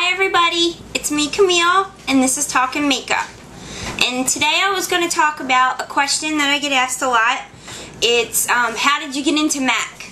Hi everybody, it's me Camille and this is Talkin' Makeup. And today I was going to talk about a question that I get asked a lot. It's how did you get into Mack?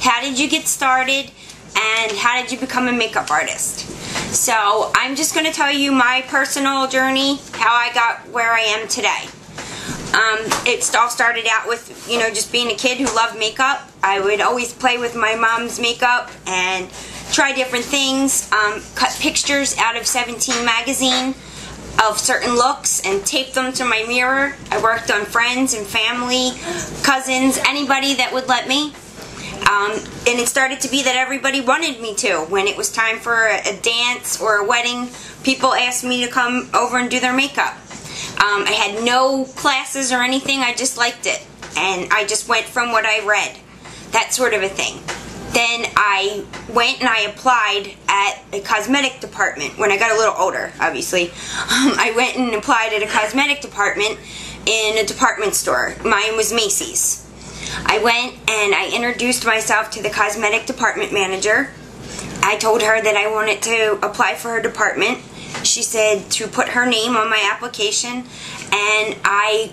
How did you get started? And how did you become a makeup artist? So I'm just going to tell you my personal journey, how I got where I am today. It all started out with, just being a kid who loved makeup. I would always play with my mom's makeup and try different things, cut pictures out of 17 magazine of certain looks and tape them to my mirror. I worked on friends and family, cousins, anybody that would let me. And it started to be that everybody wanted me to. When it was time for a dance or a wedding, people asked me to come over and do their makeup. I had no classes or anything, I just liked it. And I just went from what I read, that sort of a thing. Then I went and I applied at a cosmetic department when I got a little older, obviously. I went and applied at a cosmetic department in a department store. Mine was Macy's. I went and I introduced myself to the cosmetic department manager. I told her that I wanted to apply for her department. She said to put her name on my application, and I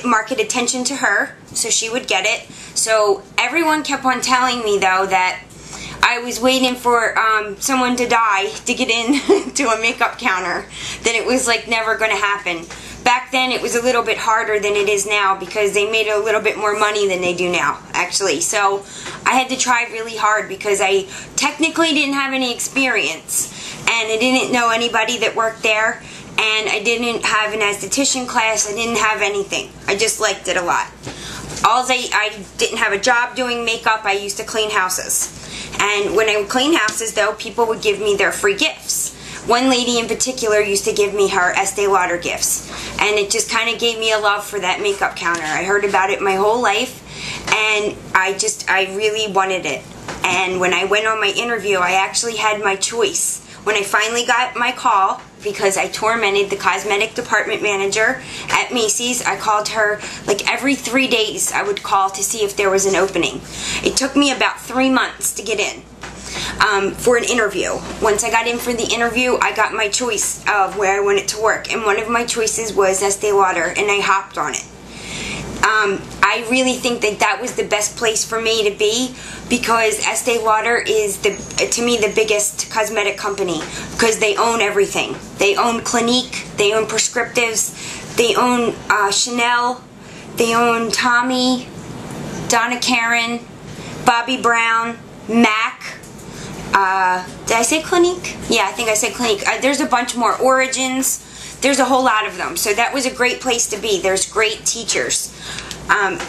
market attention to her so she would get it. So everyone kept on telling me though that I was waiting for someone to die to get in to a makeup counter, that it was like never going to happen. Back then it was a little bit harder than it is now because they made a little bit more money than they do now, actually. So I had to try really hard because I technically didn't have any experience and I didn't know anybody that worked there, and I didn't have an esthetician class. I didn't have anything. I just liked it a lot. I didn't have a job doing makeup. I used to clean houses. And when I would clean houses though, people would give me their free gifts. One lady in particular used to give me her Estee Lauder gifts, and it just kind of gave me a love for that makeup counter. I heard about it my whole life, and I really wanted it. And when I went on my interview, I actually had my choice. When I finally got my call, because I tormented the cosmetic department manager at Macy's, I called her like every 3 days. I would call to see if there was an opening. It took me about 3 months to get in. For an interview. Once I got in for the interview, I got my choice of where I wanted to work, and one of my choices was Estee Lauder, and I hopped on it. I really think that that was the best place for me to be, because Estee Lauder is, to me, the biggest cosmetic company, because they own everything. They own Clinique, they own Prescriptives, they own Chanel, they own Tommy, Donna Karan, Bobbi Brown, Mack. Did I say Clinique? Yeah, I think I said Clinique. There's a bunch more. Origins. There's a whole lot of them. So that was a great place to be. There's great teachers.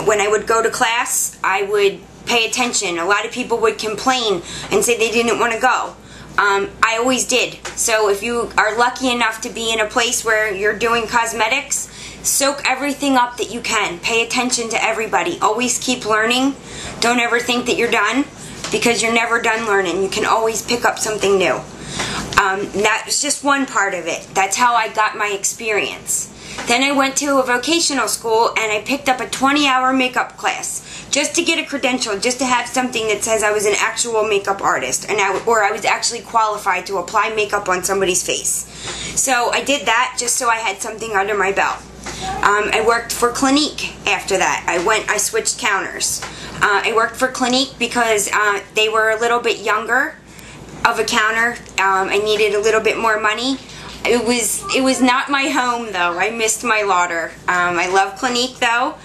When I would go to class, I would pay attention. A lot of people would complain and say they didn't want to go. I always did. So if you are lucky enough to be in a place where you're doing cosmetics, soak everything up that you can. Pay attention to everybody. Always keep learning. Don't ever think that you're done, because you're never done learning. You can always pick up something new. That's just one part of it. That's how I got my experience. Then I went to a vocational school and I picked up a 20-hour makeup class just to get a credential, just to have something that says I was an actual makeup artist, and or I was actually qualified to apply makeup on somebody's face. So I did that just so I had something under my belt. I worked for Clinique after that. I switched counters. I worked for Clinique because they were a little bit younger of a counter. I needed a little bit more money. It was not my home though. I missed my Lauder. I love Clinique though,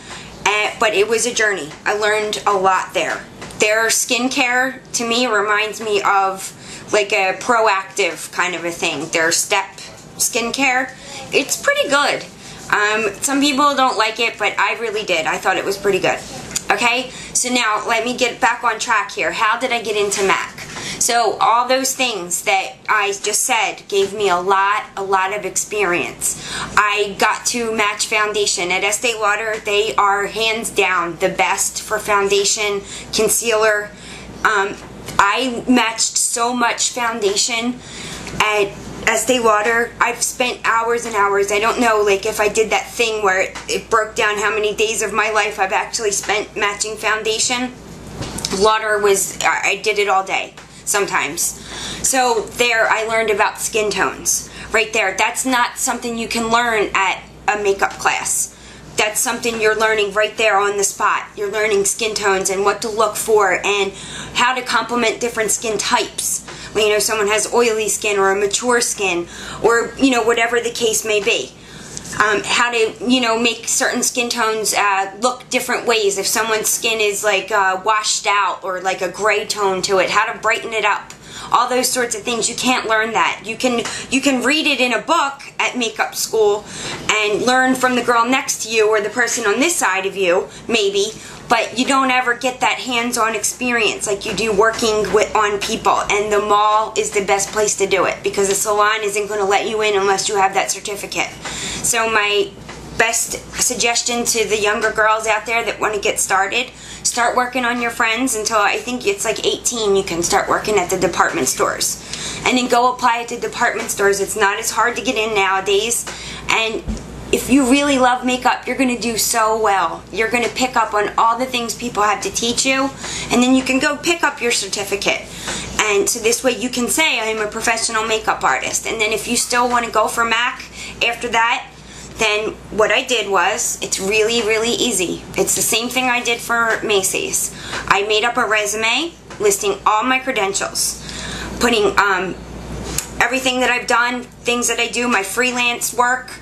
but it was a journey. I learned a lot there. Their skincare to me reminds me of like a proactive kind of a thing. Their step skincare, it's pretty good. Some people don't like it, but I really did. I thought it was pretty good. Okay, so now let me get back on track here. How did I get into Mack? So all those things that I just said gave me a lot of experience. I got to match foundation. At Estee Lauder, they are hands down the best for foundation, concealer. I matched so much foundation at Estee Lauder. I've spent hours and hours. I don't know, like, if I did that thing where it broke down how many days of my life I've actually spent matching foundation. Lauder was, I did it all day sometimes. So there I learned about skin tones. Right there. That's not something you can learn at a makeup class. That's something you're learning right there on the spot. You're learning skin tones and what to look for and how to complement different skin types. When, you know, someone has oily skin or a mature skin, or, you know, whatever the case may be. How to, you know, make certain skin tones look different ways. If someone's skin is like washed out or like a gray tone to it, how to brighten it up. All those sorts of things. You can't learn that. You can read it in a book at makeup school and learn from the girl next to you or the person on this side of you, maybe, but you don't ever get that hands-on experience like you do working on people. And the mall is the best place to do it because the salon isn't going to let you in unless you have that certificate. So my best suggestion to the younger girls out there that want to get started, start working on your friends until I think it's like 18 you can start working at the department stores. And then go apply at the department stores. It's not as hard to get in nowadays. And if you really love makeup, you're going to do so well. You're going to pick up on all the things people have to teach you, and then you can go pick up your certificate. And so this way you can say, I'm a professional makeup artist. And then if you still want to go for Mack after that, then what I did was, it's really, really easy. It's the same thing I did for Macy's. I made up a resume listing all my credentials, putting everything that I've done, things that I do, my freelance work,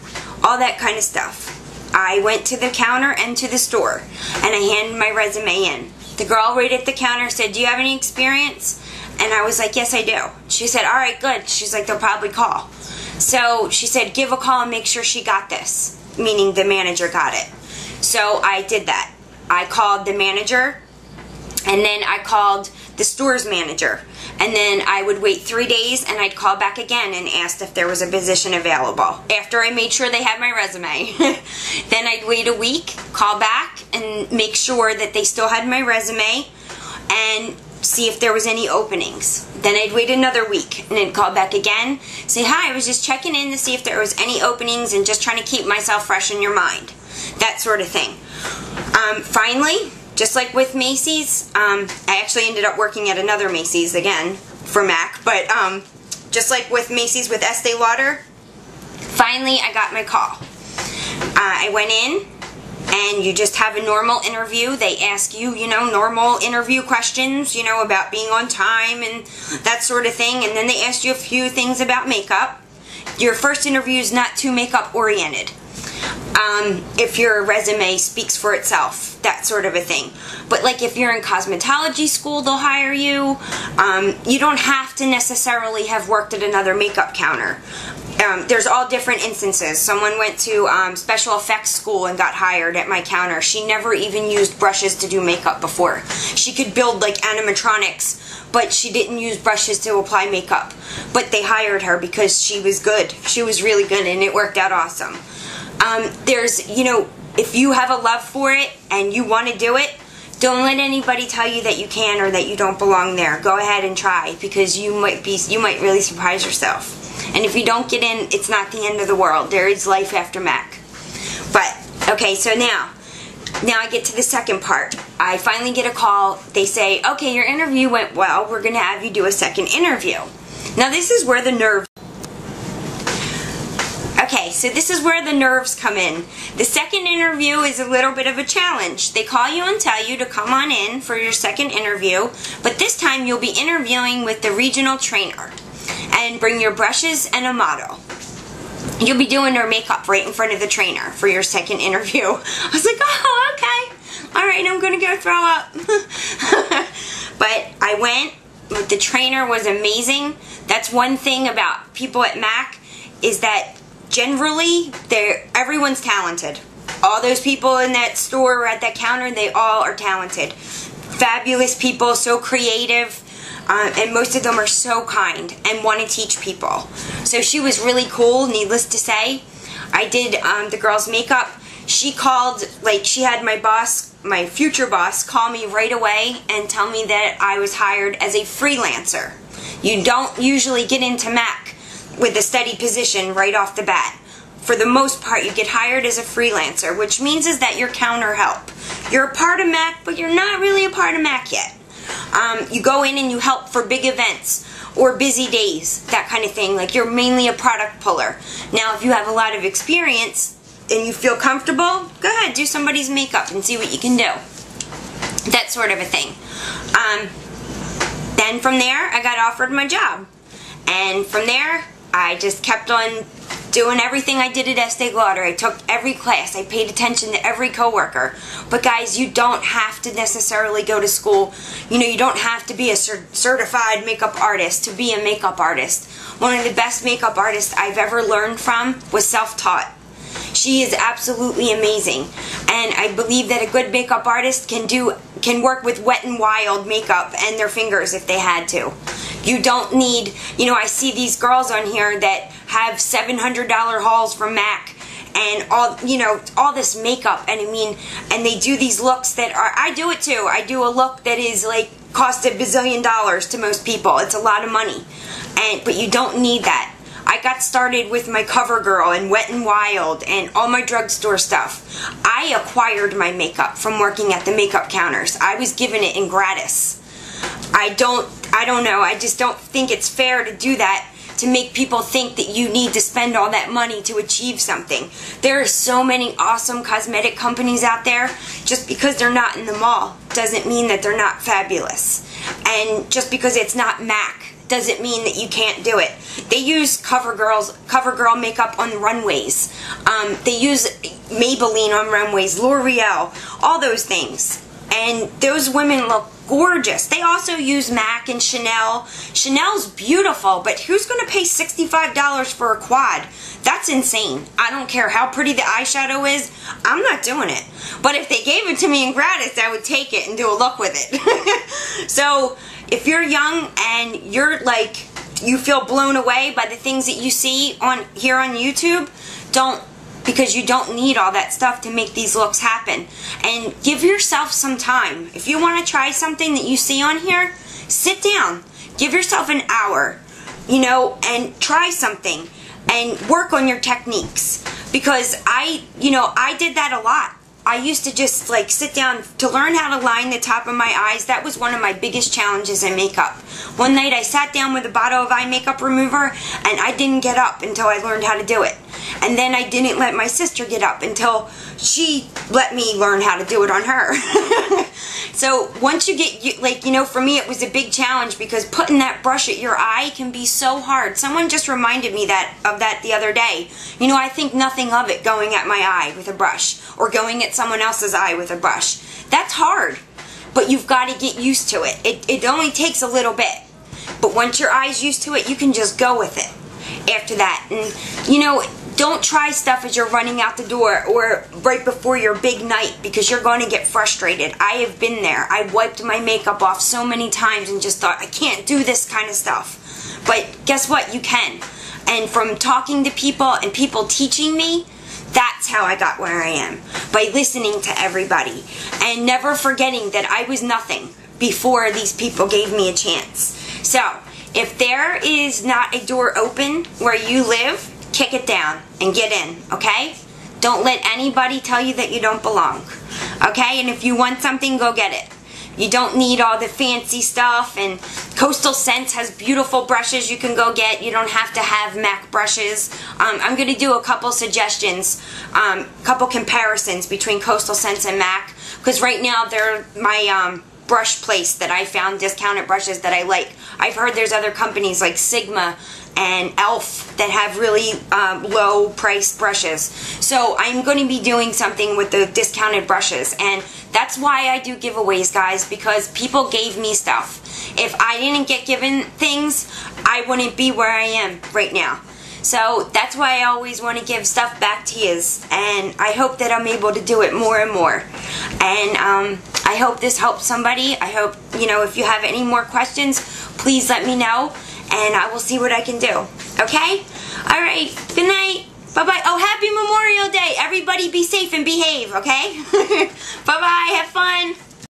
all that kind of stuff. I went to the counter and to the store, and I handed my resume in. The girl right at the counter said, do you have any experience? And I was like, yes, I do. She said, all right, good. She's like, they'll probably call. So she said, give a call and make sure she got this, meaning the manager got it. So I did that. I called the manager, and then I called the store's manager. And then I would wait 3 days, and I'd call back again and ask if there was a position available. After I made sure they had my resume. Then I'd wait a week, call back, and make sure that they still had my resume, and see if there was any openings. Then I'd wait another week, and I'd call back again, say, hi, I was just checking in to see if there was any openings and just trying to keep myself fresh in your mind. That sort of thing. Finally, just like with Macy's, I actually ended up working at another Macy's again for Mack, but just like with Macy's with Estee Lauder, finally I got my call. I went in, and you just have a normal interview. They ask you, you know, normal interview questions, you know, about being on time and that sort of thing, and then they ask you a few things about makeup. Your first interview is not too makeup oriented. If your resume speaks for itself, that sort of a thing. But like if you're in cosmetology school, they'll hire you. You don't have to necessarily have worked at another makeup counter. There's all different instances. Someone went to special effects school and got hired at my counter. She never even used brushes to do makeup before. She could build like animatronics, but she didn't use brushes to apply makeup. But they hired her because she was good. She was really good, and it worked out awesome. There's, you know, if you have a love for it and you want to do it, don't let anybody tell you that you can or that you don't belong there. Go ahead and try, because you might really surprise yourself. And if you don't get in, it's not the end of the world. There is life after Mack. But, okay, so now I get to the second part. I finally get a call. They say, okay, your interview went well. We're going to have you do a second interview. Now, this is where the nerves... Okay, so this is where the nerves come in. The second interview is a little bit of a challenge. They call you and tell you to come on in for your second interview, but this time you'll be interviewing with the regional trainer. And bring your brushes and a model. You'll be doing her makeup right in front of the trainer for your second interview. I was like, oh, okay. Alright, I'm going to go throw up. But I went. The trainer was amazing. That's one thing about people at Mack, is that generally, everyone's talented. All those people in that store or at that counter, they all are talented. Fabulous people, so creative. And most of them are so kind and want to teach people. So she was really cool, needless to say. I did the girl's makeup. She called, like, she had my boss, my future boss, call me right away and tell me that I was hired as a freelancer. You don't usually get into Mack with a steady position right off the bat. For the most part, you get hired as a freelancer, which means is that you're counter help. You're a part of Mack, but you're not really a part of Mack yet. You go in and you help for big events, or busy days, that kind of thing. Like you're mainly a product puller. Now, if you have a lot of experience and you feel comfortable, go ahead, do somebody's makeup and see what you can do. That sort of a thing. Then from there, I got offered my job. And from there, I just kept on doing everything I did at Estee Lauder. I took every class. I paid attention to every coworker. But guys, you don't have to necessarily go to school. You know, you don't have to be a certified makeup artist to be a makeup artist. One of the best makeup artists I've ever learned from was self-taught. She is absolutely amazing. And I believe that a good makeup artist can work with Wet n Wild makeup and their fingers if they had to. You don't need, you know, I see these girls on here that have $700 hauls from Mack and all, you know, all this makeup, and I mean, and they do these looks that are, I do it too. I do a look that is like, cost $1 bazillion to most people. It's a lot of money. But you don't need that. I got started with my CoverGirl and Wet n Wild and all my drugstore stuff. I acquired my makeup from working at the makeup counters. I was given it in gratis. I don't know, I just don't think it's fair to do that, to make people think that you need to spend all that money to achieve something. There are so many awesome cosmetic companies out there. Just because they're not in the mall doesn't mean that they're not fabulous. And just because it's not Mack doesn't mean that you can't do it. They use CoverGirl makeup on runways. They use Maybelline on runways, L'Oreal, all those things. And those women look gorgeous. They also use Mack and Chanel. Chanel's beautiful, but who's going to pay $65 for a quad? That's insane. I don't care how pretty the eyeshadow is. I'm not doing it. But if they gave it to me in gratis, I would take it and do a look with it. So if you're young and you're like, you feel blown away by the things that you see here on YouTube, don't. Because you don't need all that stuff to make these looks happen. And give yourself some time. If you want to try something that you see on here, sit down. Give yourself an hour, you know, and try something. And work on your techniques. Because I did that a lot. I used to just like sit down to learn how to line the top of my eyes. That was one of my biggest challenges in makeup. One night I sat down with a bottle of eye makeup remover and I didn't get up until I learned how to do it. And then I didn't let my sister get up until she let me learn how to do it on her. So once you get, like, you know, for me it was a big challenge because putting that brush at your eye can be so hard. Someone just reminded me of that the other day. You know, I think nothing of it going at my eye with a brush or going at someone else's eye with a brush. That's hard, but you've got to get used to it. It only takes a little bit, but once your eye's used to it, you can just go with it after that. And, you know, don't try stuff as you're running out the door or right before your big night because you're going to get frustrated. I have been there. I wiped my makeup off so many times and just thought, I can't do this kind of stuff. But guess what? You can. And from talking to people and people teaching me, that's how I got where I am. By listening to everybody and never forgetting that I was nothing before these people gave me a chance. So, if there is not a door open where you live, kick it down and get in, okay? Don't let anybody tell you that you don't belong, okay? And if you want something, go get it. You don't need all the fancy stuff, and Coastal Scents has beautiful brushes you can go get. You don't have to have Mack brushes. I'm going to do a couple suggestions, couple comparisons between Coastal Scents and Mack, because right now they're my brush place that I found, discounted brushes that I like. I've heard there's other companies like Sigma and Elf that have really low priced brushes. So I'm going to be doing something with the discounted brushes, and that's why I do giveaways, guys, because people gave me stuff. If I didn't get given things, I wouldn't be where I am right now. So that's why I always want to give stuff back to you, and I hope that I'm able to do it more and more. And I hope this helps somebody. I hope, you know, if you have any more questions, please let me know, and I will see what I can do. Okay? Alright, good night. Bye-bye. Oh, happy Memorial Day. Everybody be safe and behave, okay? Bye-bye. Have fun.